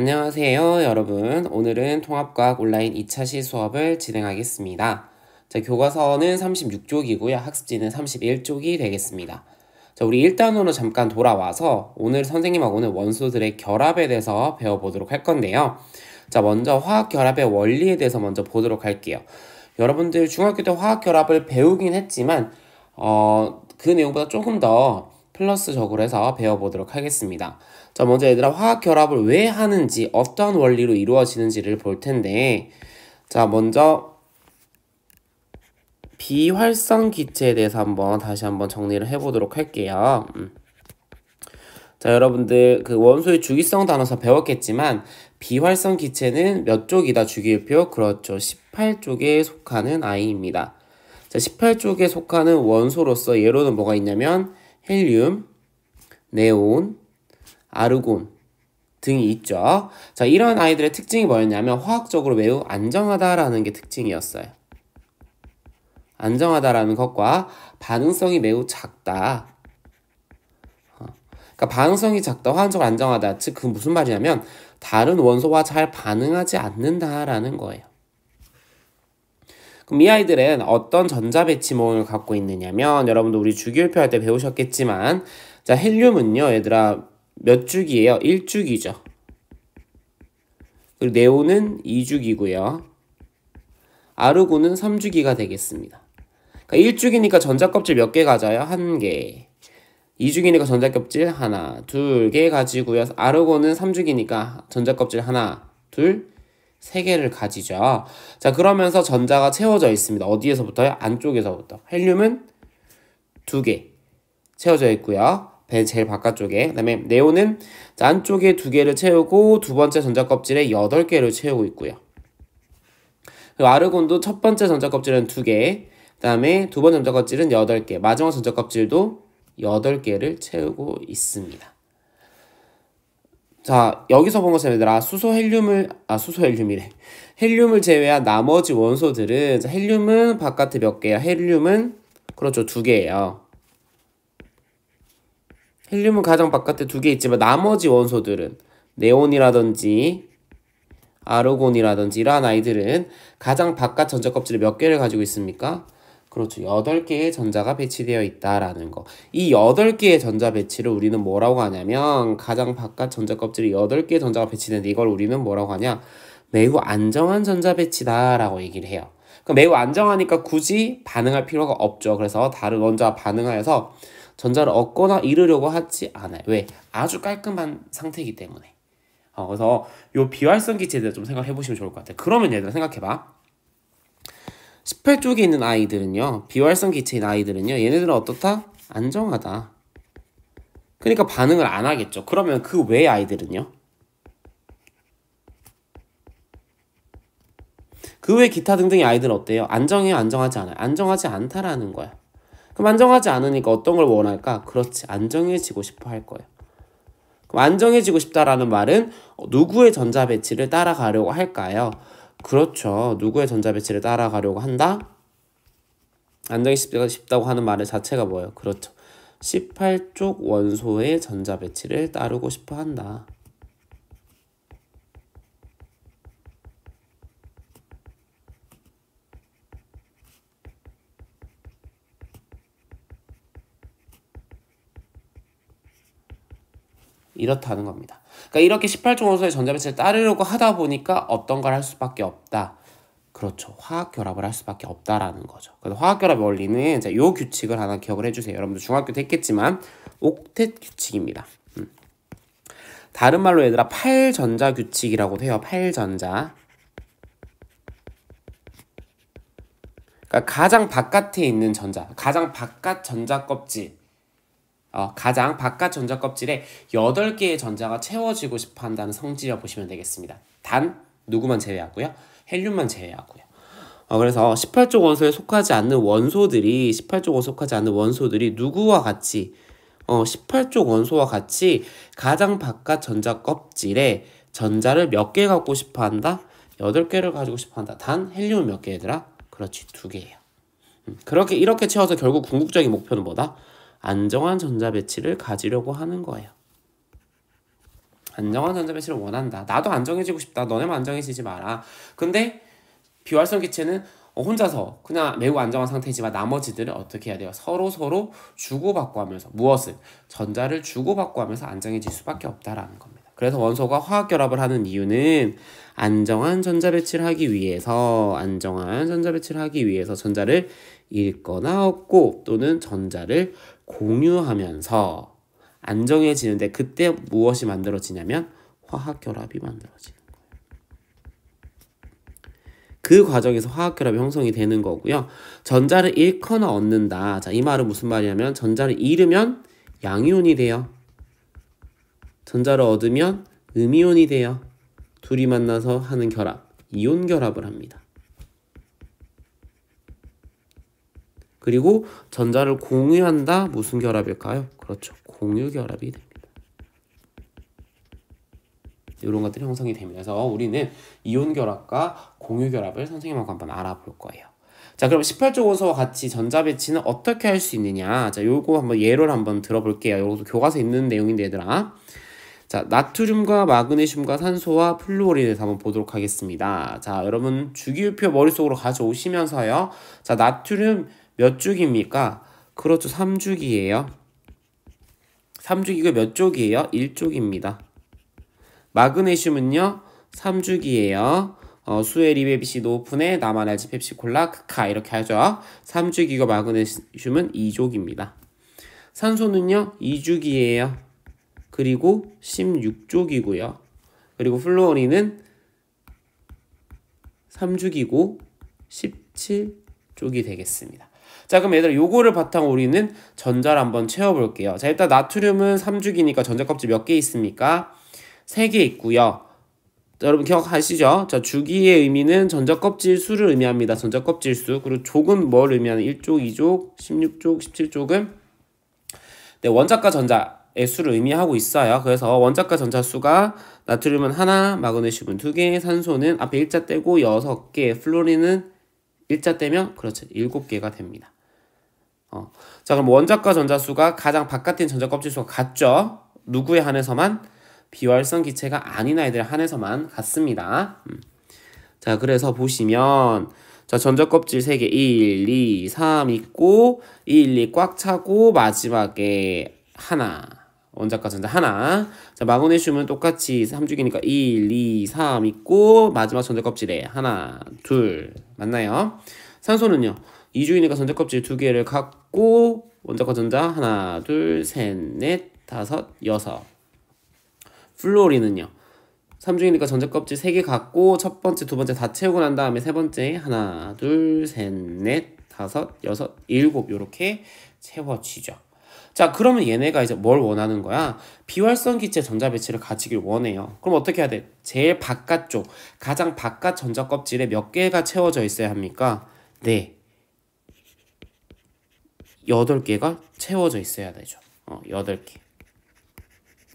안녕하세요, 여러분. 오늘은 통합과학 온라인 2차 시수업을 진행하겠습니다. 자, 교과서는 36쪽이고요. 학습지는 31쪽이 되겠습니다. 자, 우리 1단원으로 잠깐 돌아와서 오늘 선생님하고는 원소들의 결합에 대해서 배워보도록 할 건데요. 자, 먼저 화학 결합의 원리에 대해서 먼저 보도록 할게요. 여러분들 중학교 때 화학 결합을 배우긴 했지만 그 내용보다 조금 더 플러스적으로 해서 배워보도록 하겠습니다. 자, 먼저 얘들아 화학 결합을 왜 하는지 어떤 원리로 이루어지는지를 볼 텐데, 자, 먼저 비활성 기체에 대해서 다시 한번 정리를 해보도록 할게요. 자, 여러분들 그 원소의 주기성 단원서 배웠겠지만 비활성 기체는 몇 쪽이다 주기율표? 그렇죠. 18쪽에 속하는 아이입니다. 자, 18쪽에 속하는 원소로서 예로는 뭐가 있냐면 헬륨, 네온, 아르곤 등이 있죠. 자, 이런 아이들의 특징이 뭐였냐면 화학적으로 매우 안정하다라는 게 특징이었어요. 안정하다라는 것과 반응성이 매우 작다. 그러니까 반응성이 작다, 화학적으로 안정하다. 즉, 그 무슨 말이냐면 다른 원소와 잘 반응하지 않는다라는 거예요. 그럼 이 아이들은 어떤 전자 배치 모형을 갖고 있느냐면 여러분도 우리 주기율표 할 때 배우셨겠지만 자, 헬륨은요, 얘들아 몇 주기예요? 1주기죠. 그리고 네온은 2주기고요. 아르곤은 3주기가 되겠습니다. 그러니까 1주기니까 전자껍질 몇 개 가져요? 1개. 2주기니까 전자껍질 하나, 2개 가지고요. 아르곤은 3주기니까 전자껍질 하나, 둘, 3개를 가지죠. 자, 그러면서 전자가 채워져 있습니다. 어디에서부터요? 안쪽에서부터. 헬륨은 2개 채워져 있고요. 배 제일 바깥쪽에. 그 다음에 네온은 안쪽에 2개를 채우고 두 번째 전자껍질에 8개를 채우고 있고요. 그리고 아르곤도 첫 번째 전자껍질은 2개, 그 다음에 두 번째 전자껍질은 8개, 마지막 전자껍질도 8개를 채우고 있습니다. 자, 여기서 본 것은 얘들아 헬륨을 제외한 나머지 원소들은 자, 헬륨은 바깥에 몇 개야? 헬륨은 그렇죠, 2개예요. 헬륨은 가장 바깥에 2개 있지만 나머지 원소들은 네온이라든지 아르곤이라든지 이러한 아이들은 가장 바깥 전자껍질에 몇 개를 가지고 있습니까? 그렇죠. 8개의 전자가 배치되어 있다라는 거. 이 8개의 전자 배치를 우리는 뭐라고 하냐면 가장 바깥 전자껍질에 8개의 전자가 배치되는데 이걸 우리는 뭐라고 하냐? 매우 안정한 전자 배치다라고 얘기를 해요. 그럼 매우 안정하니까 굳이 반응할 필요가 없죠. 그래서 다른 원자와 반응하여서 전자를 얻거나 잃으려고 하지 않아요. 왜? 아주 깔끔한 상태이기 때문에. 그래서 요 비활성 기체에 대해서 좀 생각해 보시면 좋을 것 같아요. 그러면 얘들아 생각해봐. 18쪽에 있는 아이들은요, 비활성 기체인 아이들은요, 얘네들은 어떻다? 안정하다. 그러니까 반응을 안 하겠죠. 그러면 그 외의 아이들은요? 그 외 기타 등등의 아이들은 어때요? 안정해요? 안정하지 않아요? 안정하지 않다라는 거야. 그럼 안정하지 않으니까 어떤 걸 원할까? 그렇지, 안정해지고 싶어 할 거예요. 그럼 안정해지고 싶다라는 말은 누구의 전자 배치를 따라가려고 할까요? 그렇죠. 누구의 전자 배치를 따라가려고 한다? 안정해지고 싶다고 하는 말 자체가 뭐예요? 그렇죠. 18쪽 원소의 전자 배치를 따르고 싶어 한다. 이렇다는 겁니다. 그러니까 이렇게 18쪽 원소의 전자 배치를 따르려고 하다 보니까 어떤 걸 할 수밖에 없다. 그렇죠. 화학 결합을 할 수밖에 없다라는 거죠. 그래서 화학 결합의 원리는 이 규칙을 하나 기억을 해주세요. 여러분들 중학교 때 했겠지만 옥텟 규칙입니다. 다른 말로 얘들아 8전자 규칙이라고도 해요. 8전자. 그러니까 가장 바깥에 있는 전자, 가장 바깥 전자 껍질, 가장 바깥 전자 껍질에 8개의 전자가 채워지고 싶어 한다는 성질이라고 보시면 되겠습니다. 단 누구만 제외하고요. 헬륨만 제외하고요. 그래서 18쪽 원소에 속하지 않는 원소들이 18쪽 원소에 속하지 않는 원소들이 누구와 같이 18쪽 원소와 같이 가장 바깥 전자 껍질에 전자를 몇 개 갖고 싶어 한다? 8개를 가지고 싶어 한다. 단 헬륨은 몇 개 얘들아? 그렇지, 2개예요. 이렇게 채워서 결국 궁극적인 목표는 뭐다? 안정한 전자 배치를 가지려고 하는 거예요. 안정한 전자 배치를 원한다. 나도 안정해지고 싶다. 너네만 안정해지지 마라. 근데 비활성 기체는 혼자서 그냥 매우 안정한 상태지만 나머지들은 어떻게 해야 돼요? 서로 주고받고 하면서 무엇을? 전자를 주고받고 하면서 안정해질 수밖에 없다라는 겁니다. 그래서 원소가 화학 결합을 하는 이유는 안정한 전자 배치를 하기 위해서 전자를 잃거나 얻고 또는 전자를 공유하면서 안정해지는데 그때 무엇이 만들어지냐면 화학 결합이 만들어지는 거예요. 그 과정에서 화학 결합이 형성이 되는 거고요. 전자를 잃거나 얻는다. 자, 이 말은 무슨 말이냐면 전자를 잃으면 양이온이 돼요. 전자를 얻으면 음이온이 돼요. 둘이 만나서 하는 결합, 이온 결합을 합니다. 그리고 전자를 공유한다. 무슨 결합일까요? 그렇죠. 공유 결합이 됩니다. 이런 것들이 형성이 됩니다. 그래서 우리는 이온 결합과 공유 결합을 선생님하고 한번 알아볼 거예요. 자, 그럼 18조 원소와 같이 전자 배치는 어떻게 할 수 있느냐? 자, 요거 한번 예를 한번 들어볼게요. 요것도 교과서에 있는 내용인데 얘들아. 자, 나트륨과 마그네슘과 산소와 플루오린에 대해서 한번 보도록 하겠습니다. 자, 여러분 주기율표 머릿속으로 가져오시면서요. 자, 나트륨 몇 쪽입니까? 그렇죠. 3쪽이에요. 3쪽이고 몇 쪽이에요? 1쪽입니다. 마그네슘은요 3주기예요. 수에리 베비시 노픈에 나만알지 펩시콜라 크카 이렇게 하죠. 3주기고 마그네슘은 2족입니다. 산소는요 2주기예요. 그리고 16족이고요. 그리고 플루오린은 3주기고 17족이 되겠습니다. 자, 그럼 얘들아 요거를 바탕으로 우리는 전자를 한번 채워볼게요. 자, 일단 나트륨은 3주기니까 전자 껍질 몇 개 있습니까? 3개 있고요. 자, 여러분 기억하시죠? 자, 주기의 의미는 전자 껍질 수를 의미합니다. 전자 kop질 수. 그리고 족은 뭘 의미하는 1족, 2족, 16족, 17족은 네, 원자과 전자의 수를 의미하고 있어요. 그래서 원자과 전자 수가 나트륨은 하나, 마그네슘은 2개, 산소는 앞에 1자 떼고 6개, 플루오린은 1자 떼면 그렇죠. 7개가 됩니다. 자, 그럼 원자과 전자 수가 가장 바깥인 전자 껍질 수가 같죠? 누구에 한해서만? 비활성 기체가 아닌 아이들에 한해서만 같습니다. 자, 그래서 보시면 자, 전자 껍질 3개 1, 2, 3 있고 1, 2 꽉 차고 마지막에 하나. 원자과 전자 하나. 자, 마그네슘은 똑같이 3주기니까 1, 2, 3 있고 마지막 전자 껍질에 하나, 둘. 맞나요? 산소는요. 2주기니까 전자 껍질 2개를 갖고 원자과 전자 하나, 둘, 셋, 넷, 다섯, 여섯. 플루오린은요. 3중이니까 전자 껍질 3개 갖고 첫 번째, 두 번째 다 채우고 난 다음에 세 번째 하나, 둘, 셋, 넷, 다섯, 여섯, 일곱 요렇게 채워지죠. 자, 그러면 얘네가 이제 뭘 원하는 거야? 비활성 기체 전자 배치를 가지길 원해요. 그럼 어떻게 해야 돼? 제일 바깥쪽, 가장 바깥 전자 껍질에 몇 개가 채워져 있어야 합니까? 네. 8개가 채워져 있어야 되죠. 8개.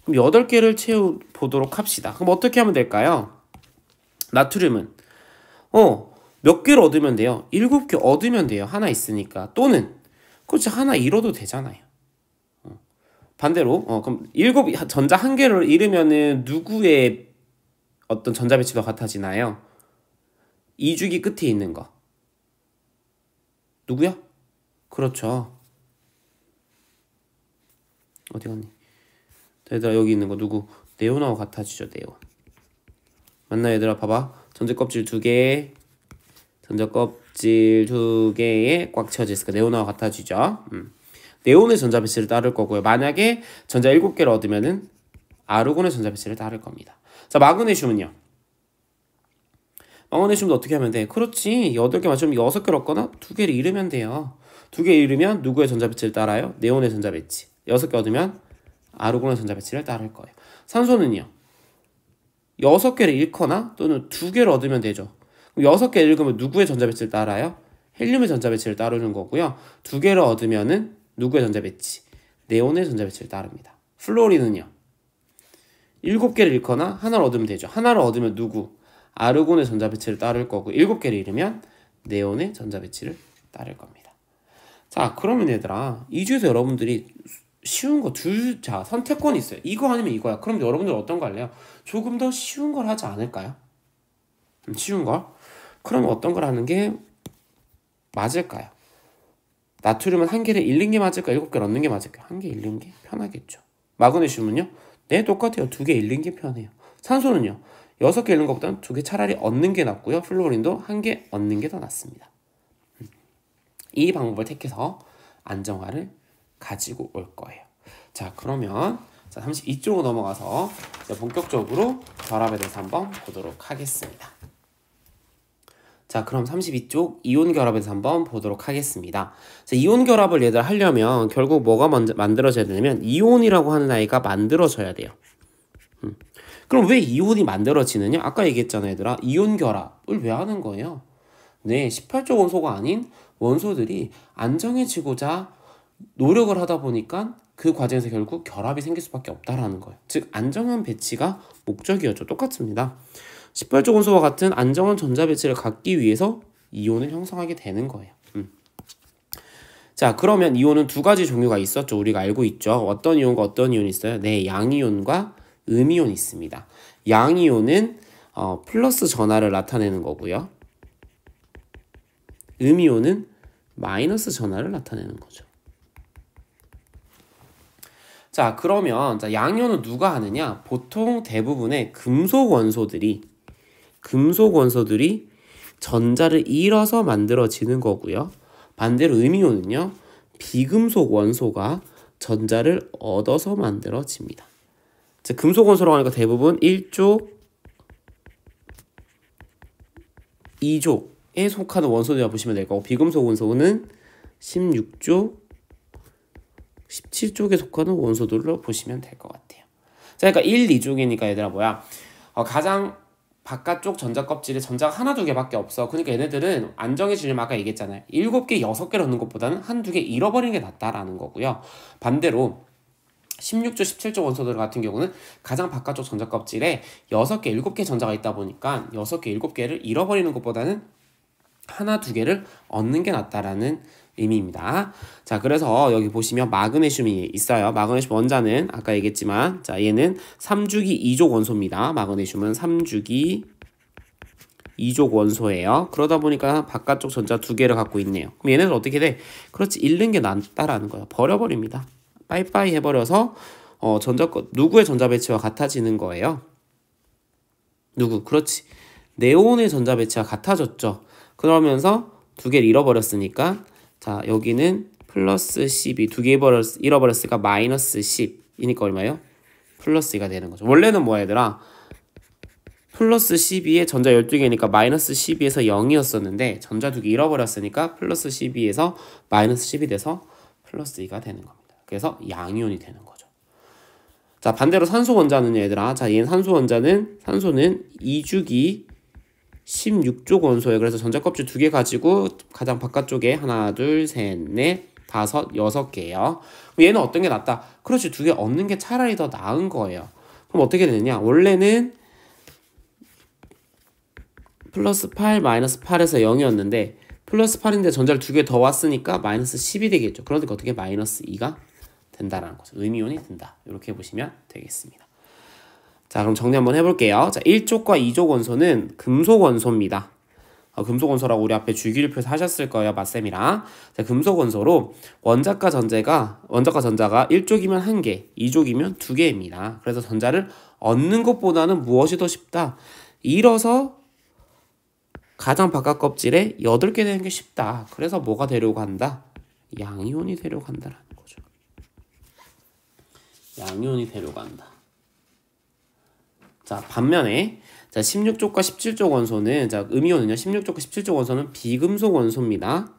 그럼 8개를 채워보도록 합시다. 그럼 어떻게 하면 될까요? 나트륨은 몇 개를 얻으면 돼요? 7개 얻으면 돼요. 하나 있으니까. 또는 그렇지 하나 잃어도 되잖아요. 반대로 그럼 7 전자 1개를 잃으면은 누구의 어떤 전자 배치가 같아지나요? 2주기 끝에 있는 거. 누구야? 그렇죠. 어디 갔니? 얘들아 여기 있는 거 누구? 네온하고 같아지죠. 네온. 맞나 얘들아 봐봐. 전자 껍질 2개 전자 껍질 2개에 꽉 채워져 있으니까 네온하고 같아지죠. 네온의 전자 배치를 따를 거고요. 만약에 전자 7개를 얻으면은 아르곤의 전자 배치를 따를 겁니다. 자, 마그네슘은요. 마그네슘도 어떻게 하면 돼? 그렇지. 8개 맞추면 6개를 얻거나 2개를 잃으면 돼요. 2개 잃으면 누구의 전자 배치를 따라요? 네온의 전자 배치. 6개 얻으면 아르곤의 전자 배치를 따를 거예요. 산소는요. 6개를 잃거나 또는 2개를 얻으면 되죠. 그럼 6개 읽으면 누구의 전자 배치를 따라요? 헬륨의 전자 배치를 따르는 거고요. 2개를 얻으면은 누구의 전자 배치? 네온의 전자 배치를 따릅니다. 플루오린은요. 7개를 잃거나 하나를 얻으면 되죠. 하나를 얻으면 누구? 아르곤의 전자 배치를 따를 거고 7개를 잃으면 네온의 전자 배치를 따를 겁니다. 자, 그러면 얘들아 이 중에서 여러분들이 쉬운 거 자, 선택권이 있어요. 이거 아니면 이거야. 그럼 여러분들 어떤 거 할래요? 조금 더 쉬운 걸 하지 않을까요? 쉬운 걸? 그럼 어떤 걸 하는 게 맞을까요? 나트륨은 한 개를 잃는 게 맞을까? 7개를 얻는 게 맞을까? 한 개 잃는 게 편하겠죠. 마그네슘은요? 네, 똑같아요. 2개 잃는 게 편해요. 산소는요? 6개 잃는 것보다는 2개 차라리 얻는 게 낫고요. 플로린도 한 개 얻는 게 더 낫습니다. 이 방법을 택해서 안정화를 가지고 올 거예요. 자, 그러면 자, 32쪽으로 넘어가서 이제 본격적으로 결합에 대해서 한번 보도록 하겠습니다. 자, 그럼 32쪽 이온 결합에 대해서 한번 보도록 하겠습니다. 자, 이온 결합을 얘들 하려면 결국 뭐가 먼저 만들어져야 되냐면 이온이라고 하는 아이가 만들어져야 돼요. 그럼 왜 이온이 만들어지느냐? 아까 얘기했잖아요, 얘들아. 이온 결합을 왜 하는 거예요? 네, 18조 원소가 아닌 원소들이 안정해지고자 노력을 하다 보니까 그 과정에서 결국 결합이 생길 수밖에 없다라는 거예요. 즉 안정한 배치가 목적이었죠. 똑같습니다. 18조 원소와 같은 안정한 전자 배치를 갖기 위해서 이온을 형성하게 되는 거예요. 자, 그러면 이온은 두 가지 종류가 있었죠. 우리가 알고 있죠. 어떤 이온과 어떤 이온이 있어요? 네, 양이온과 음이온이 있습니다. 양이온은 플러스 전하를 나타내는 거고요. 음이온은 마이너스 전하를 나타내는 거죠. 자, 그러면 자, 양이온은 누가 하느냐? 보통 대부분의 금속 원소들이 전자를 잃어서 만들어지는 거고요. 반대로 음이온은요, 비금속 원소가 전자를 얻어서 만들어집니다. 즉, 금속 원소라고 하니까 대부분 1조, 2조에 속하는 원소들이라고 보시면 될 거고, 비금속 원소는 16조, 17쪽에 속하는 원소들로 보시면 될 것 같아요. 자, 그러니까 1, 2쪽이니까 얘들아 뭐야? 가장 바깥쪽 전자 껍질에 전자가 하나, 두 개밖에 없어. 그러니까 얘네들은 안정해지려면 아까 얘기했잖아요. 7개, 6개를 얻는 것보다는 한두 개 잃어버리는 게 낫다라는 거고요. 반대로 16조, 17조 원소들 같은 경우는 가장 바깥쪽 전자 껍질에 6개, 7개 전자가 있다 보니까 6개, 7개를 잃어버리는 것보다는 하나, 두 개를 얻는 게 낫다라는 의미입니다. 자, 그래서 여기 보시면 마그네슘이 있어요. 마그네슘 원자는 아까 얘기했지만, 자, 얘는 3주기 2족 원소입니다. 마그네슘은 3주기 2족 원소예요. 그러다 보니까 바깥쪽 전자 두 개를 갖고 있네요. 그럼 얘네들 어떻게 돼? 그렇지, 잃는 게 낫다라는 거예요. 버려버립니다. 빠이빠이 해버려서 누구의 전자 배치와 같아지는 거예요? 누구? 그렇지. 네온의 전자 배치와 같아졌죠. 그러면서 두 개를 잃어버렸으니까, 자, 여기는 플러스 12, 두 개 잃어버렸으니까 마이너스 10이니까 얼마예요? 플러스 2가 되는 거죠. 원래는 뭐야 얘들아? 플러스 12에 전자 12개니까 마이너스 12에서 0이었었는데 전자 두 개 잃어버렸으니까 플러스 12에서 마이너스 10이 돼서 플러스 2가 되는 겁니다. 그래서 양이온이 되는 거죠. 자, 반대로 산소 원자는 얘들아, 자, 얘는 산소는 2주기 16족 원소예요. 그래서 전자 껍질 두 개 가지고 가장 바깥쪽에 하나, 둘, 셋, 넷, 다섯, 6개예요. 얘는 어떤 게 낫다? 그렇지, 두 개 얻는 게 차라리 더 나은 거예요. 그럼 어떻게 되느냐? 원래는 플러스 8, 마이너스 8에서 0이었는데 플러스 8인데 전자를 두 개 더 왔으니까 마이너스 10이 되겠죠. 그러니까 어떻게 마이너스 2가 된다라는 거죠. 음이온이 된다. 이렇게 보시면 되겠습니다. 자, 그럼 정리 한번 해볼게요. 자, 1족과 2족 원소는 금속 원소입니다. 금속 원소라고 우리 앞에 주기율표에서 하셨을 거예요, 맞쌤이랑. 자, 금속 원소로 원자과 전자가 1족이면 1개, 2족이면 2개입니다. 그래서 전자를 얻는 것보다는 무엇이 더 쉽다? 잃어서 가장 바깥 껍질에 8개 되는 게 쉽다. 그래서 뭐가 되려고 한다? 양이온이 되려고 한다라는 거죠. 양이온이 되려고 한다. 자, 반면에 자, 16족과 17족 원소는, 자, 음이온은요, 16족과 17족 원소는 비금속 원소입니다.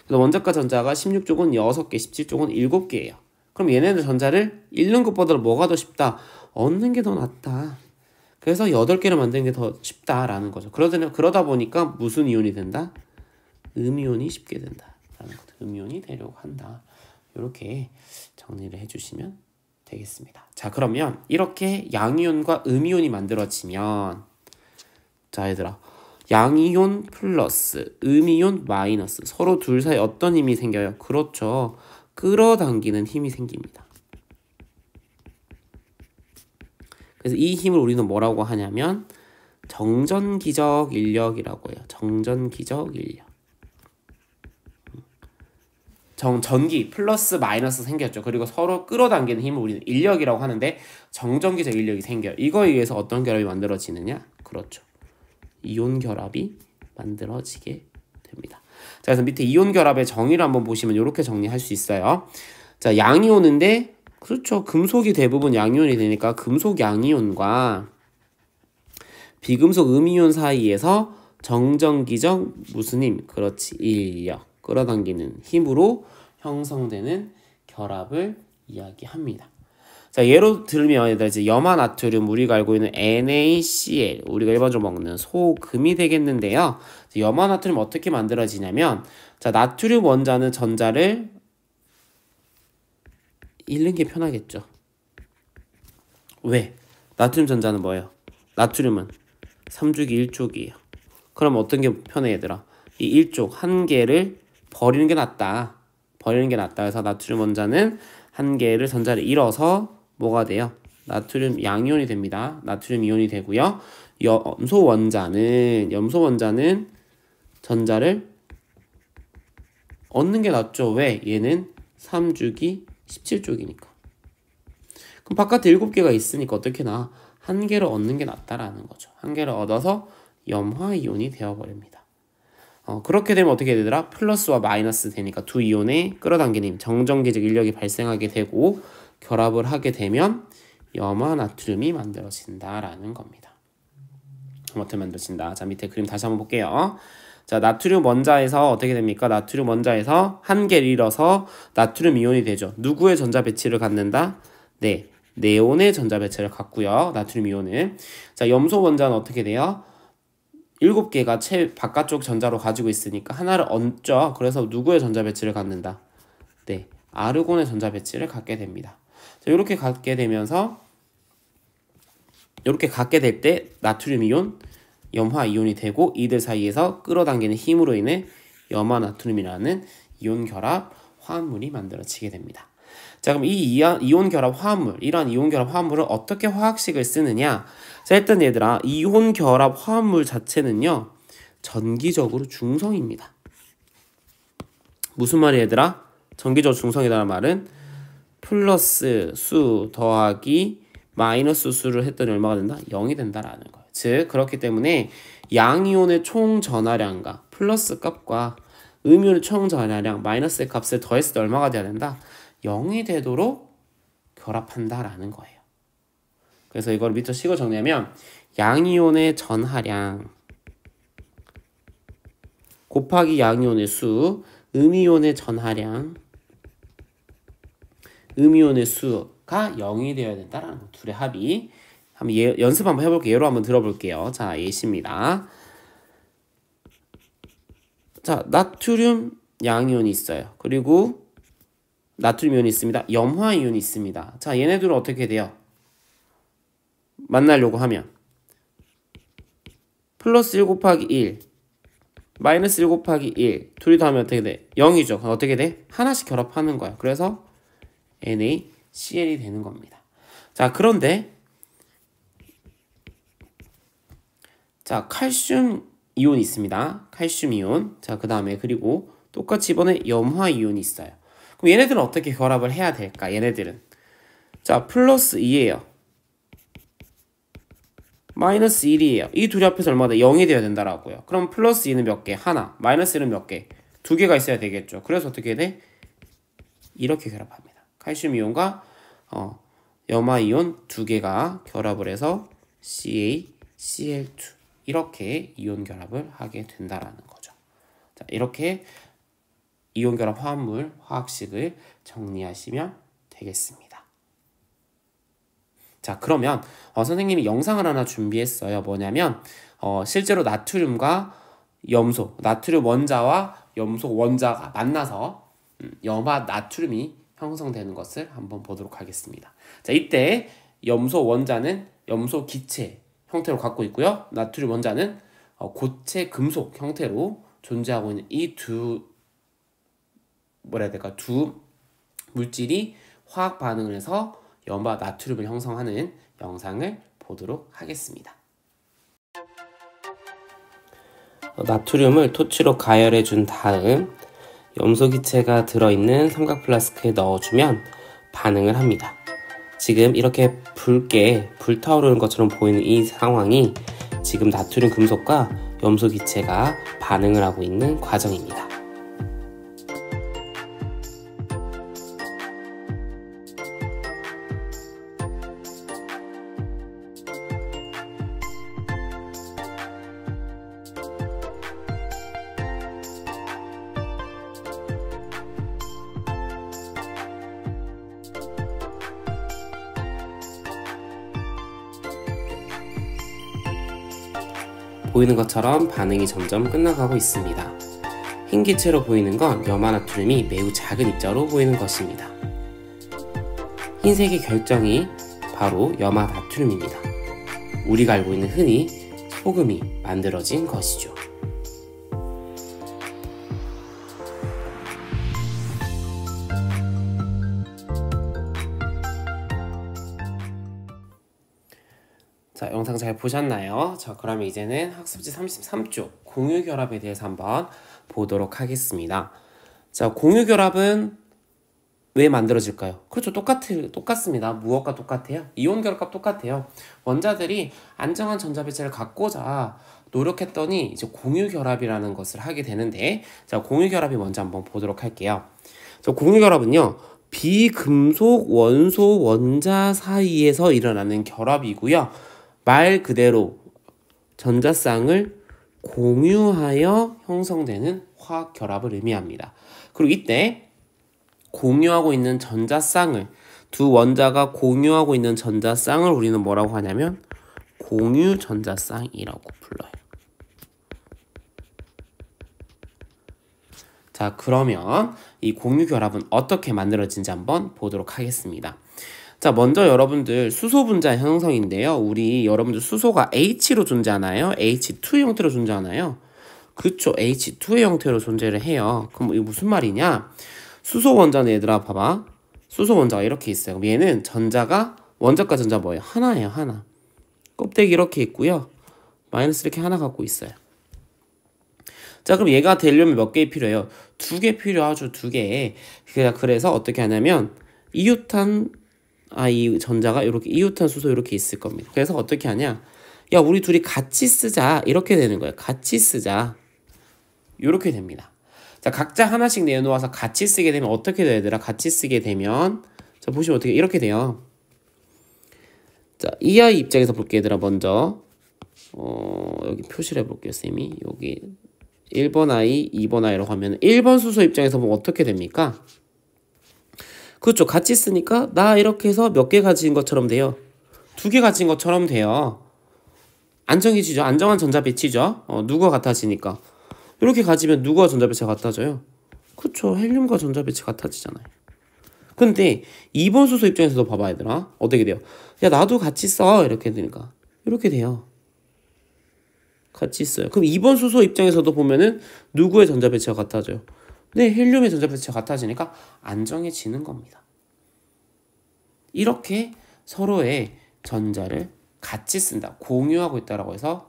그래서 원자과 전자가 16족은 6개, 17족은 7개예요. 그럼 얘네들 전자를 잃는 것보다 뭐가 더 쉽다? 얻는 게 더 낫다. 그래서 8개를 만드는 게 더 쉽다라는 거죠. 그러다 보니까 무슨 이온이 된다? 음이온이 쉽게 된다라는 거죠. 음이온이 되려고 한다. 이렇게 정리를 해주시면 되겠습니다. 자, 그러면 이렇게 양이온과 음이온이 만들어지면, 자, 얘들아, 양이온 플러스 음이온 마이너스 서로 둘 사이에 어떤 힘이 생겨요? 그렇죠, 끌어당기는 힘이 생깁니다. 그래서 이 힘을 우리는 뭐라고 하냐면 정전기적 인력이라고 해요. 정전기적 인력. 전기 플러스 마이너스 생겼죠. 그리고 서로 끌어당기는 힘을 우리는 인력이라고 하는데 정전기적 인력이 생겨요. 이거에 의해서 어떤 결합이 만들어지느냐? 그렇죠. 이온 결합이 만들어지게 됩니다. 자, 그래서 밑에 이온 결합의 정의를 한번 보시면 이렇게 정리할 수 있어요. 자, 양이온인데 그렇죠. 금속이 대부분 양이온이 되니까 금속 양이온과 비금속 음이온 사이에서 정전기적 무슨 힘? 그렇지. 인력. 끌어당기는 힘으로 형성되는 결합을 이야기합니다. 자, 예로 들면 얘들아 이제 염화 나트륨 우리가 알고 있는 NaCl 우리가 일반적으로 먹는 소금이 되겠는데요. 염화 나트륨 어떻게 만들어지냐면 자, 나트륨 원자는 전자를 잃는 게 편하겠죠. 왜? 나트륨 전자는 뭐예요? 나트륨은 3주기 1쪽이에요. 그럼 어떤 게 편해 얘들아? 이 1쪽 한 개를 버리는 게 낫다. 버리는 게 낫다. 그래서 나트륨 원자는 한 개를 전자를 잃어서 뭐가 돼요? 나트륨 양이온이 됩니다. 나트륨 이온이 되고요. 염소 원자는 전자를 얻는 게 낫죠. 왜? 얘는 3주기 17쪽이니까. 그럼 바깥에 7개가 있으니까 어떻게 나? 한 개를 얻는 게 낫다라는 거죠. 한 개를 얻어서 염화이온이 되어버립니다. 그렇게 되면 어떻게 되더라? 플러스와 마이너스 되니까 두 이온의 끌어당기는 힘, 정전기적 인력이 발생하게 되고 결합을 하게 되면 염화 나트륨이 만들어진다라는 겁니다. 어떻게 만들어진다? 자, 밑에 그림 다시 한번 볼게요. 자, 나트륨 원자에서 어떻게 됩니까? 나트륨 원자에서 한 개를 잃어서 나트륨 이온이 되죠. 누구의 전자 배치를 갖는다? 네, 네온의 전자 배치를 갖고요. 나트륨 이온은. 자, 염소 원자는 어떻게 돼요? 7개가 바깥쪽 전자로 가지고 있으니까 하나를 얹죠. 그래서 누구의 전자 배치를 갖는다? 네, 아르곤의 전자 배치를 갖게 됩니다. 자, 이렇게 갖게 되면서 이렇게 갖게 될 때 나트륨 이온, 염화 이온이 되고 이들 사이에서 끌어당기는 힘으로 인해 염화 나트륨이라는 이온 결합 화합물이 만들어지게 됩니다. 자, 그럼 이 이온 결합 화합물, 이러한 이온 결합 화합물을 어떻게 화학식을 쓰느냐? 자, 일단 얘들아, 이온 결합 화합물 자체는요, 전기적으로 중성입니다. 무슨 말이야, 얘들아? 전기적으로 중성이라는 말은 플러스 수 더하기 마이너스 수를 했더니 얼마가 된다? 0이 된다라는 거예요. 즉, 그렇기 때문에 양이온의 총 전하량과 플러스 값과 음이온의 총 전하량 마이너스의 값을 더했을 때 얼마가 돼야 된다? 0이 되도록 결합한다라는 거예요. 그래서 이걸 밑으로 식을 정리하면 양이온의 전하량 곱하기 양이온의 수, 음이온의 전하량, 음이온의 수가 0이 되어야 된다라는 거. 둘의 합이. 한번 연습 한번 해볼게요. 예로 한번 들어볼게요. 자, 예시입니다. 자, 나트륨 양이온이 있어요. 그리고 나트륨 이온이 있습니다. 염화 이온이 있습니다. 자, 얘네들은 어떻게 돼요? 만나려고 하면 플러스 1 곱하기 1 마이너스 1 곱하기 1 둘이 더하면 어떻게 돼? 0이죠. 그럼 어떻게 돼? 하나씩 결합하는 거야. 그래서 NaCl이 되는 겁니다. 자, 그런데 자, 칼슘 이온이 있습니다. 칼슘 이온. 자, 그 다음에 그리고 똑같이 이번에 염화 이온이 있어요. 그럼 얘네들은 어떻게 결합을 해야 될까? 얘네들은 자, 플러스 2예요. 마이너스 1이에요. 이 둘이 합해서 얼마다 0이 되어야 된다라고요. 그럼 플러스 2는 몇 개? 하나. 마이너스 1은 몇 개? 2개가 있어야 되겠죠. 그래서 어떻게 돼? 이렇게 결합합니다. 칼슘 이온과 염화 이온 2개가 결합을 해서 CaCl2 이렇게 이온 결합을 하게 된다라는 거죠. 자, 이렇게 이온 결합 화합물 화학식을 정리하시면 되겠습니다. 자, 그러면 선생님이 영상을 하나 준비했어요. 뭐냐면 실제로 나트륨과 염소, 나트륨 원자와 염소 원자가 만나서 염화 나트륨이 형성되는 것을 한번 보도록 하겠습니다. 자, 이때 염소 원자는 염소 기체 형태로 갖고 있고요. 나트륨 원자는 고체 금속 형태로 존재하고 있는 이 두 두 물질이 화학 반응을 해서 염화 나트륨을 형성하는 영상을 보도록 하겠습니다. 나트륨을 토치로 가열해 준 다음 염소기체가 들어있는 삼각 플라스크에 넣어주면 반응을 합니다. 지금 이렇게 붉게 불타오르는 것처럼 보이는 이 상황이 지금 나트륨 금속과 염소기체가 반응을 하고 있는 과정입니다. 보이는 것처럼 반응이 점점 끝나가고 있습니다. 흰 기체로 보이는 건 염화나트륨이 매우 작은 입자로 보이는 것입니다. 흰색의 결정이 바로 염화나트륨입니다. 우리가 알고 있는 흔히 소금이 만들어진 것이죠. 자, 영상 잘 보셨나요? 자, 그러면 이제는 학습지 33쪽 공유결합에 대해서 한번 보도록 하겠습니다. 자, 공유결합은 왜 만들어질까요? 그렇죠. 똑같습니다. 무엇과 똑같아요? 이온결합과 똑같아요. 원자들이 안정한 전자배치를 갖고자 노력했더니 이제 공유결합이라는 것을 하게 되는데, 자, 공유결합이 먼저 한번 보도록 할게요. 자, 공유결합은요, 비금속 원소 원자 사이에서 일어나는 결합이고요. 말 그대로 전자쌍을 공유하여 형성되는 화학 결합을 의미합니다. 그리고 이때 공유하고 있는 전자쌍을, 두 원자가 공유하고 있는 전자쌍을 우리는 뭐라고 하냐면 공유 전자쌍이라고 불러요. 자, 그러면 이 공유 결합은 어떻게 만들어진지 한번 보도록 하겠습니다. 자, 먼저 여러분들 수소 분자 형성인데요. 우리 여러분들 수소가 H로 존재하나요? H2 형태로 존재하나요? 그쵸, H2의 형태로 존재를 해요. 그럼 이거 무슨 말이냐? 수소 원자는 얘들아 봐봐. 수소 원자가 이렇게 있어요. 그럼 얘는 전자가, 원자과 전자 뭐예요? 하나예요, 하나. 껍데기 이렇게 있고요. 마이너스 이렇게 하나 갖고 있어요. 자, 그럼 얘가 되려면 몇 개 필요해요? 2개 필요하죠, 2개. 그래서 어떻게 하냐면 이유탄, 이 전자가 이렇게 이유탄 수소 이렇게 있을 겁니다. 그래서 어떻게 하냐? 야, 우리 둘이 같이 쓰자. 이렇게 되는 거예요. 같이 쓰자. 이렇게 됩니다. 자, 각자 하나씩 내놓아서 같이 쓰게 되면 어떻게 돼요, 얘들아? 같이 쓰게 되면, 자, 보시면 어떻게 이렇게 돼요. 자, 이 아이 입장에서 볼게요, 얘들아. 먼저 여기 표시를 해볼게요, 쌤이. 여기 1번 아이, 2번 아이라고 하면 1번 수소 입장에서 보면 어떻게 됩니까? 그렇죠. 같이 쓰니까 나 이렇게 해서 몇 개 가진 것처럼 돼요. 2개 가진 것처럼 돼요. 안정해지죠. 안정한 전자 배치죠. 누구와 같아지니까. 이렇게 가지면 누구와 전자 배치가 같아져요? 그렇죠. 헬륨과 전자 배치 같아지잖아요. 근데 2번 수소 입장에서도 봐봐, 얘들아. 어떻게 돼요? 야, 나도 같이 써. 이렇게 되니까. 이렇게 돼요. 같이 있어요. 그럼 2번 수소 입장에서도 보면은 누구의 전자 배치가 같아져요? 네, 헬륨의 전자 배치가 같아지니까 안정해지는 겁니다. 이렇게 서로의 전자를 같이 쓴다, 공유하고 있다라고 해서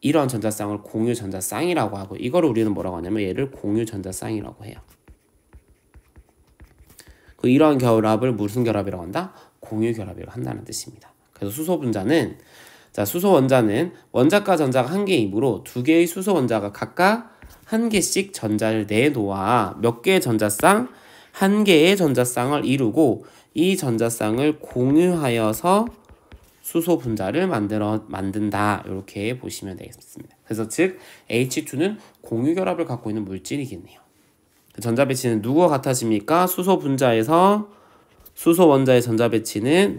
이런 전자쌍을 공유 전자쌍이라고 하고, 이거를 우리는 뭐라고 하냐면 얘를 공유 전자쌍이라고 해요. 이러한 결합을 무슨 결합이라고 한다? 공유 결합이라고 한다는 뜻입니다. 그래서 수소 분자는, 자, 수소 원자는 원자과 전자가 한 개이므로 2개의 수소 원자가 각각 한 개씩 전자를 내놓아 몇 개의 전자쌍? 한 개의 전자쌍을 이루고 이 전자쌍을 공유하여서 수소 분자를 만든다. 이렇게 보시면 되겠습니다. 그래서 즉 H2는 공유 결합을 갖고 있는 물질이겠네요. 전자 배치는 누구와 같아집니까? 수소 분자에서 수소 원자의 전자 배치는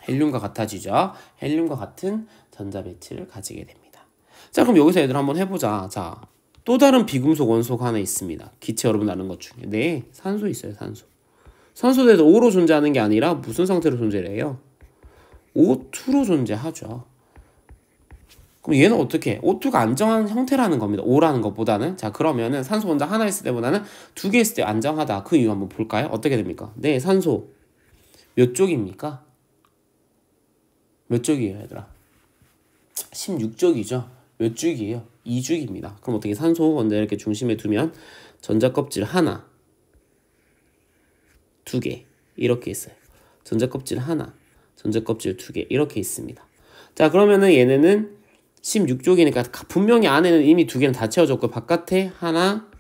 헬륨과 같아지죠. 헬륨과 같은 전자 배치를 가지게 됩니다. 자, 그럼 여기서 얘들 한번 해보자. 자, 또 다른 비금속 원소가 하나 있습니다. 기체 여러분 아는 것 중에. 산소 있어요, 산소. 산소에도 O로 존재하는 게 아니라 무슨 상태로 존재를 해요? O2로 존재하죠. 그럼 얘는 어떻게? O2가 안정한 형태라는 겁니다. O라는 것보다는. 자, 그러면은 산소 원자 하나 있을 때보다는 2개 있을 때 안정하다. 그 이유 한번 볼까요? 어떻게 됩니까? 산소. 몇 쪽입니까? 몇 쪽이에요, 얘들아? 16쪽이죠. 몇 쪽이에요? 2쪽입니다. 그럼 어떻게 산소 원자 이렇게 중심에 두면 전자껍질 하나, 두 개 이렇게 있어요. 전자껍질 하나, 전자껍질 두 개 이렇게 있습니다. 자, 그러면은 얘네는 16쪽이니까 분명히 안에는 이미 두 개는 다 채워졌고 바깥에 하나,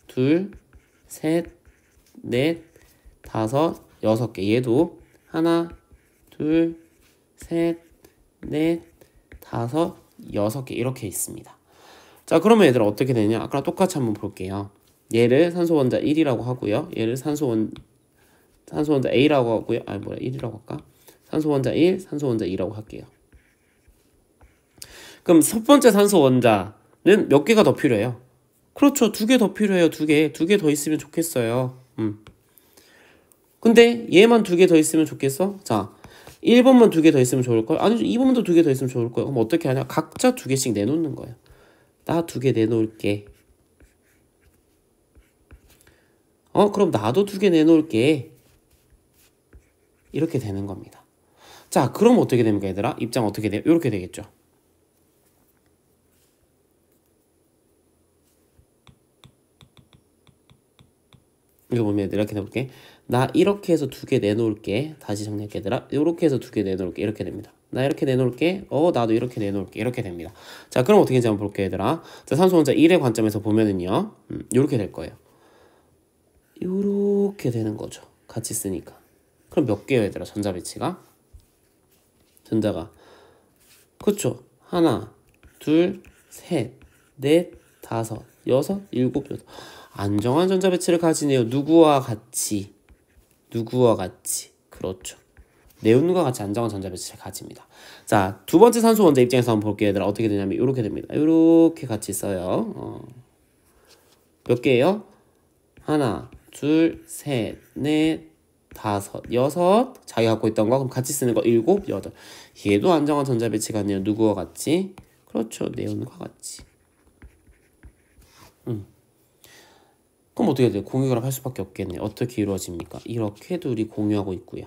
둘, 셋, 넷, 다섯, 여섯 개. 얘도 하나, 둘, 셋, 넷, 다섯, 여섯 개 이렇게 있습니다. 자, 그러면 얘들아 어떻게 되냐? 아까랑 똑같이 한번 볼게요. 얘를 산소 원자 1이라고 하고요. 얘를 산소 원자 A라고 하고요. 1이라고 할까? 산소 원자 1, 산소 원자 2라고 할게요. 그럼 첫 번째 산소 원자는 몇 개가 더 필요해요? 그렇죠. 두 개 더 필요해요. 두 개 더 있으면 좋겠어요. 근데 얘만 두 개 더 있으면 좋겠어? 자, 1번만 두 개 더 있으면 좋을걸? 아니죠. 2번만 두 개 더 있으면 좋을걸? 그럼 어떻게 하냐? 각자 두 개씩 내놓는 거예요. 나 두 개 내놓을게. 그럼 나도 두 개 내놓을게. 이렇게 되는 겁니다. 자, 그럼 어떻게 됩니까, 얘들아? 입장 어떻게 돼요? 이렇게 되겠죠. 이거 보면 얘들아 이렇게 해볼게. 나 이렇게 해서 두 개 내놓을게. 다시 정리할게, 얘들아. 이렇게 해서 두 개 내놓을게. 이렇게 됩니다. 나 이렇게 내놓을게. 나도 이렇게 내놓을게. 이렇게 됩니다. 자, 그럼 어떻게 되는지 한번 볼게요, 얘들아. 자, 산소 원자 1의 관점에서 보면은요. 이렇게 될 거예요. 이렇게 되는 거죠. 같이 쓰니까. 그럼 몇 개예요, 얘들아? 전자 배치가? 전자가. 그렇죠. 하나, 둘, 셋, 넷, 다섯, 여섯, 일곱, 여덟. 안정한 전자 배치를 가지네요. 누구와 같이? 그렇죠. 네온과 같이 안정한 전자 배치를 가집니다. 자, 두 번째 산소 원자 입장에서 한번 볼게요, 얘들아. 어떻게 되냐면 이렇게 됩니다. 이렇게 같이 써요. 몇 개예요? 하나, 둘, 셋, 넷, 다섯, 여섯. 자기가 갖고 있던 거 그럼 같이 쓰는 거 일곱, 여덟. 얘도 안정한 전자 배치가 있네요. 누구와 같이? 그렇죠. 네온과 같이. 그럼 어떻게 돼요? 공유결합 할 수밖에 없겠네. 어떻게 이루어집니까? 이렇게 둘이 공유하고 있고요.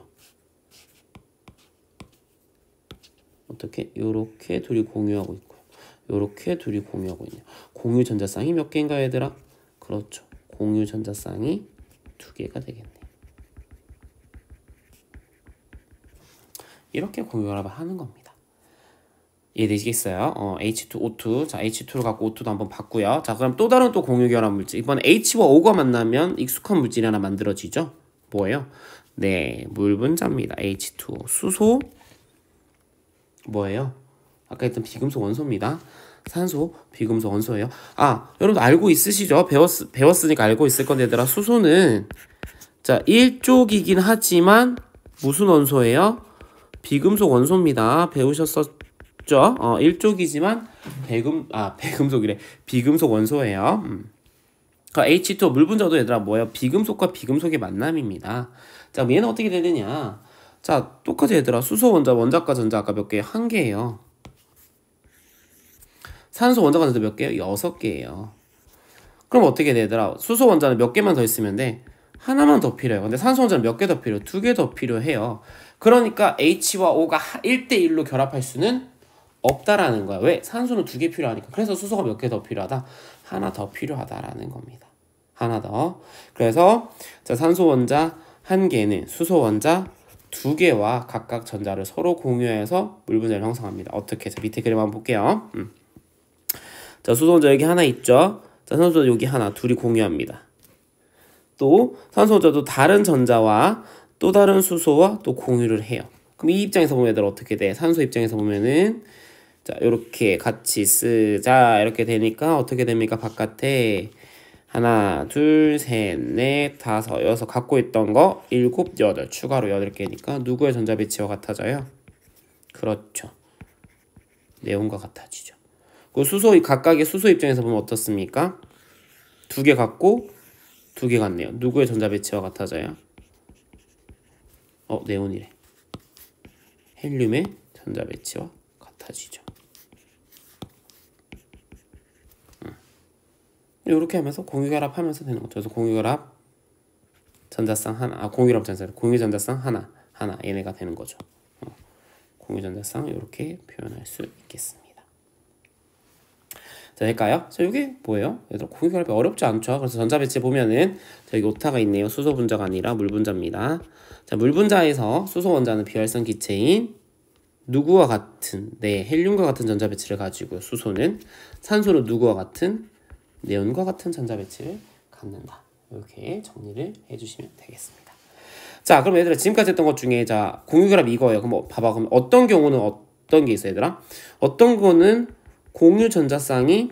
어떻게? 요렇게 둘이 공유하고 있고요. 요렇게 둘이 공유하고 있네요. 공유 전자쌍이 몇 개인가요, 얘들아? 그렇죠. 공유 전자쌍이 두 개가 되겠네요. 이렇게 공유결합을 하는 겁니다. 이해되시겠어요? H2O2. 자, H2를 갖고 O2도 한번 봤고요. 자, 그럼 또 다른 또 공유결합 물질. 이번에 H와 O가 만나면 익숙한 물질이 하나 만들어지죠? 뭐예요? 네, 물 분자입니다. H2O. 수소. 뭐예요? 아까 했던 비금속 원소입니다. 산소, 비금속 원소예요. 여러분들 알고 있으시죠? 배웠으니까 알고 있을 건데, 얘들아. 수소는, 자, 1쪽이긴 하지만, 무슨 원소예요? 비금속 원소입니다. 배우셨었죠? 1쪽이지만 배금속이래. 비금속 원소예요. H2O 물 분자도 얘들아 뭐예요? 비금속과 비금속의 만남입니다. 자, 얘는 어떻게 되느냐? 자, 똑같이 얘들아 수소 원자과 전자 아까 몇 개예요? 한 개예요. 산소 원자과 전자 몇 개예요? 6개예요. 그럼 어떻게 돼, 얘들아? 수소 원자는 몇 개만 더 있으면 돼? 하나만 더 필요해요. 근데 산소 원자는 몇 개 더 필요해요? 2개 더 필요해요. 그러니까 H와 O가 1대1로 결합할 수는 없다라는 거야. 왜? 산소는 2개 필요하니까. 그래서 수소가 몇 개 더 필요하다? 하나 더 필요하다라는 겁니다. 하나 더. 그래서 자, 산소 원자 1개는 수소 원자 2개와 각각 전자를 서로 공유해서 물 분자를 형성합니다. 어떻게 해서 밑에 그림 한번 볼게요. 자, 수소 원자 여기 하나 있죠. 자, 산소 원자 여기 하나, 둘이 공유합니다. 또 산소 원자도 다른 전자와 또 다른 수소와 또 공유를 해요. 그럼 이 입장에서 보면 얘들 어떻게 돼? 산소 입장에서 보면은 자, 요렇게 같이 쓰자 이렇게 되니까 어떻게 됩니까? 바깥에 하나, 둘, 셋, 넷, 다섯, 여섯 갖고 있던 거 일곱, 여덟 추가로 8개니까 누구의 전자 배치와 같아져요? 그렇죠. 네온과 같아지죠. 그 수소 각각의 수소 입장에서 보면 어떻습니까? 2개 같고 2개 같네요. 누구의 전자 배치와 같아져요? 네온이래. 헬륨의 전자 배치와 같아지죠. 이렇게 하면서 공유결합하면서 되는 거죠. 그래서 공유결합 전자쌍 하나, 공유결합 전자쌍, 공유 전자쌍 하나, 하나 얘네가 되는 거죠. 공유전자쌍 이렇게 표현할 수 있겠습니다. 자, 될까요? 자, 이게 뭐예요? 얘들아, 공유결합이 어렵지 않죠? 그래서 전자배치 보면은 여기 오타가 있네요. 수소 분자가 아니라 물 분자입니다. 자, 물 분자에서 수소 원자는 비활성 기체인 누구와 같은, 네, 헬륨과 같은 전자배치를 가지고 수소는 산소는 누구와 같은 네온과 같은 전자배치를 갖는다. 이렇게 정리를 해주시면 되겠습니다. 자, 그럼 얘들아 지금까지 했던 것 중에 자 공유결합 이거예요. 그럼 봐봐. 그럼 어떤 경우는 어떤 게 있어 얘들아? 어떤 거는 공유 전자쌍이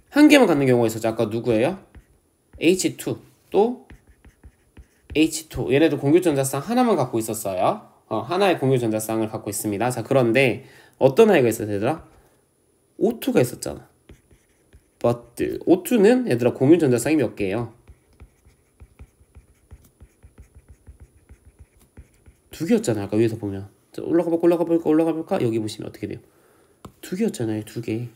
한 개만 갖는 경우가 있었죠. 아까 누구예요? H2 또 H2 얘네도 공유 전자쌍 하나만 갖고 있었어요. 하나의 공유 전자쌍을 갖고 있습니다. 자, 그런데 어떤 아이가 있었어 얘들아? O2가 있었잖아. but O2는 얘들아 공유 전자쌍이 몇 개예요? 두 개였잖아요. 아까 위에서 보면. 자, 올라가 볼까? 여기 보시면 어떻게 돼요? 두 개였잖아요. 두 개.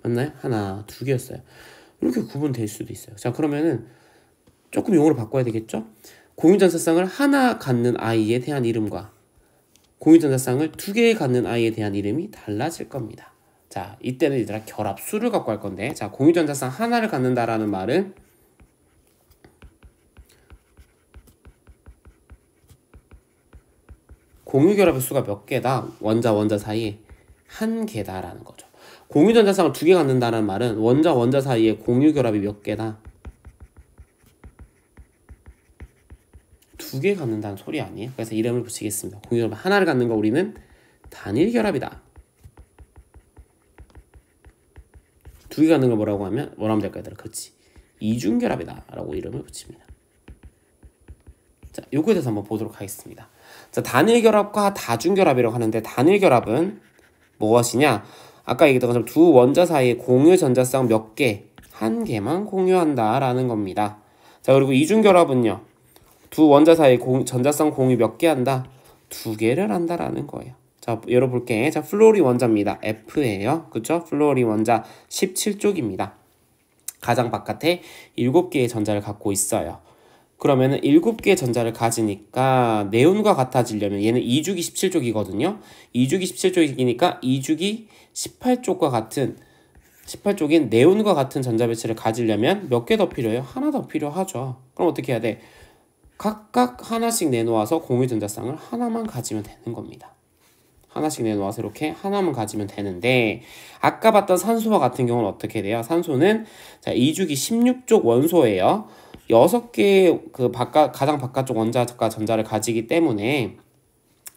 맞나요? 하나, 두 개였어요. 이렇게 구분될 수도 있어요. 자, 그러면은 조금 용어를 바꿔야 되겠죠? 공유전자쌍을 하나 갖는 아이에 대한 이름과 공유전자쌍을 두 개 갖는 아이에 대한 이름이 달라질 겁니다. 자, 이때는 얘들아 결합수를 갖고 할 건데, 자, 공유전자쌍 하나를 갖는다라는 말은 공유결합의 수가 몇 개다? 원자 사이에 한 개다라는 거죠. 공유전자쌍을 두 개 갖는다는 말은 원자 사이에 공유결합이 몇 개다? 두 개 갖는다는 소리 아니에요? 그래서 이름을 붙이겠습니다. 공유결합 하나를 갖는 거 우리는 단일결합이다. 두 개 갖는 걸 뭐라고 하면 될까요? 그렇지. 이중결합이다 라고 이름을 붙입니다. 자, 요거에 대해서 한번 보도록 하겠습니다. 자, 단일결합과 다중결합이라고 하는데 단일결합은 무엇이냐? 아까 얘기했던 것처럼 두 원자 사이에 공유 전자쌍 몇 개? 한 개만 공유한다 라는 겁니다. 자, 그리고 이중결합은요. 두 원자 사이에 전자쌍 공유 몇 개 한다? 두 개를 한다라는 거예요. 자, 열어볼게. 자, 플로린 원자입니다. F예요. 그쵸? 플로린 원자 17쪽입니다. 가장 바깥에 7개의 전자를 갖고 있어요. 그러면은 7개의 전자를 가지니까 네온과 같아지려면 얘는 2주기 17쪽이거든요. 2주기 17쪽이니까 2주기 18쪽과 같은 18쪽인 네온과 같은 전자배치를 가지려면 몇 개 더 필요해요? 하나 더 필요하죠. 그럼 어떻게 해야 돼? 각각 하나씩 내놓아서 공유 전자쌍을 하나만 가지면 되는 겁니다. 하나씩 내놓아서 이렇게 하나만 가지면 되는데 아까 봤던 산소와 같은 경우는 어떻게 돼요? 산소는 자 2주기 16쪽 원소예요. 6개의 가장 바깥쪽 원자과 전자를 가지기 때문에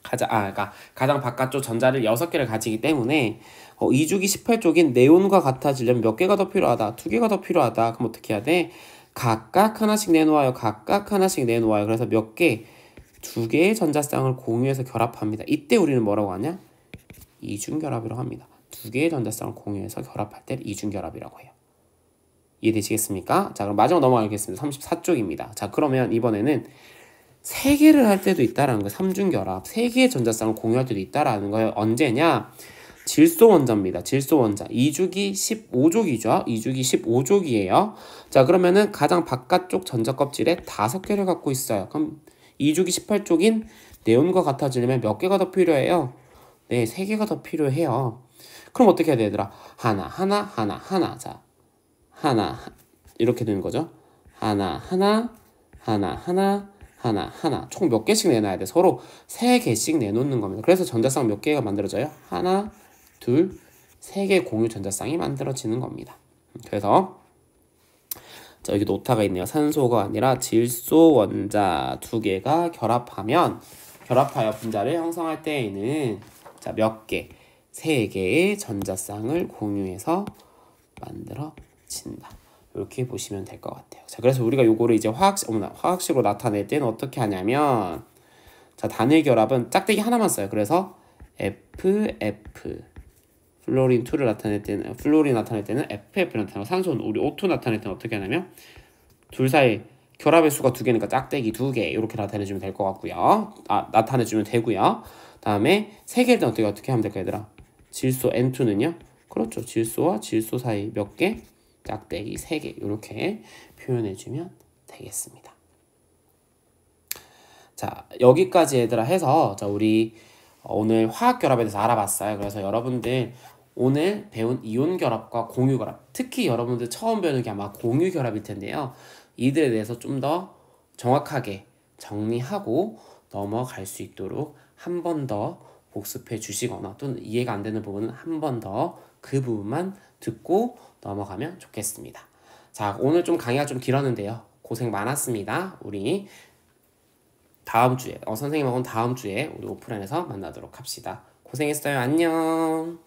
그러니까 가장 바깥쪽 전자를 6개를 가지기 때문에 2주기 18쪽인 네온과 같아지려면 몇 개가 더 필요하다? 2개가 더 필요하다. 그럼 어떻게 해야 돼? 각각 하나씩 내놓아요. 각각 하나씩 내놓아요. 그래서 몇 개? 2개의 전자쌍을 공유해서 결합합니다. 이때 우리는 뭐라고 하냐? 이중결합이라고 합니다. 2개의 전자쌍을 공유해서 결합할 때 이중결합이라고 해요. 이해되시겠습니까? 자, 그럼 마지막 넘어가겠습니다. 34쪽입니다. 자, 그러면 이번에는 3개를 할 때도 있다라는 거예요. 3중결합. 3개의 전자쌍을 공유할 때도 있다라는 거예요. 언제냐? 질소 원자입니다. 질소 원자. 2주기 15족이죠. 2주기 15족이에요. 자, 그러면은 가장 바깥쪽 전자 껍질에 5개를 갖고 있어요. 그럼 2주기 18쪽인 네온과 같아지려면 몇 개가 더 필요해요? 네, 3개가 더 필요해요. 그럼 어떻게 해야 돼, 얘들아? 하나. 자, 하나. 이렇게 되는 거죠. 하나. 총 몇 개씩 내놔야 돼? 서로 3개씩 내놓는 겁니다. 그래서 전자쌍 몇 개가 만들어져요? 하나, 둘, 3개 공유 전자쌍이 만들어지는 겁니다. 그래서 자, 여기 노타가 있네요. 산소가 아니라 질소 원자 2개가 결합하여 분자를 형성할 때에는 자, 몇 개? 3개의 전자쌍을 공유해서 만들어진다. 이렇게 보시면 될 것 같아요. 자, 그래서 우리가 요거를 이제 화학식으로 나타낼 때는 어떻게 하냐면 자, 단일 결합은 짝대기 하나만 써요. 그래서 FF 플로린 2를 나타낼 때는 플로린 나타낼 때는 FF를 나타내고 산소는 우리 O2 나타낼 때는 어떻게 하냐면 둘 사이 결합의 수가 2개니까 짝대기 2개 이렇게 나타내주면 될 것 같고요. 나타내주면 되고요. 다음에 3개일 때 어떻게 하면 될까 얘들아? 질소 N2는요? 그렇죠. 질소와 질소 사이 몇 개? 짝대기 3개 이렇게 표현해주면 되겠습니다. 자, 여기까지 얘들아 해서 자, 우리 오늘 화학 결합에 대해서 알아봤어요. 그래서 여러분들 오늘 배운 이온 결합과 공유 결합, 특히 여러분들 처음 배우는 게 아마 공유 결합일 텐데요. 이들에 대해서 좀 더 정확하게 정리하고 넘어갈 수 있도록 한 번 더 복습해 주시거나 또는 이해가 안 되는 부분은 한 번 더 그 부분만 듣고 넘어가면 좋겠습니다. 자, 오늘 좀 강의가 좀 길었는데요. 고생 많았습니다. 우리 다음 주에 선생님하고는 다음 주에 우리 오프라인에서 만나도록 합시다. 고생했어요. 안녕.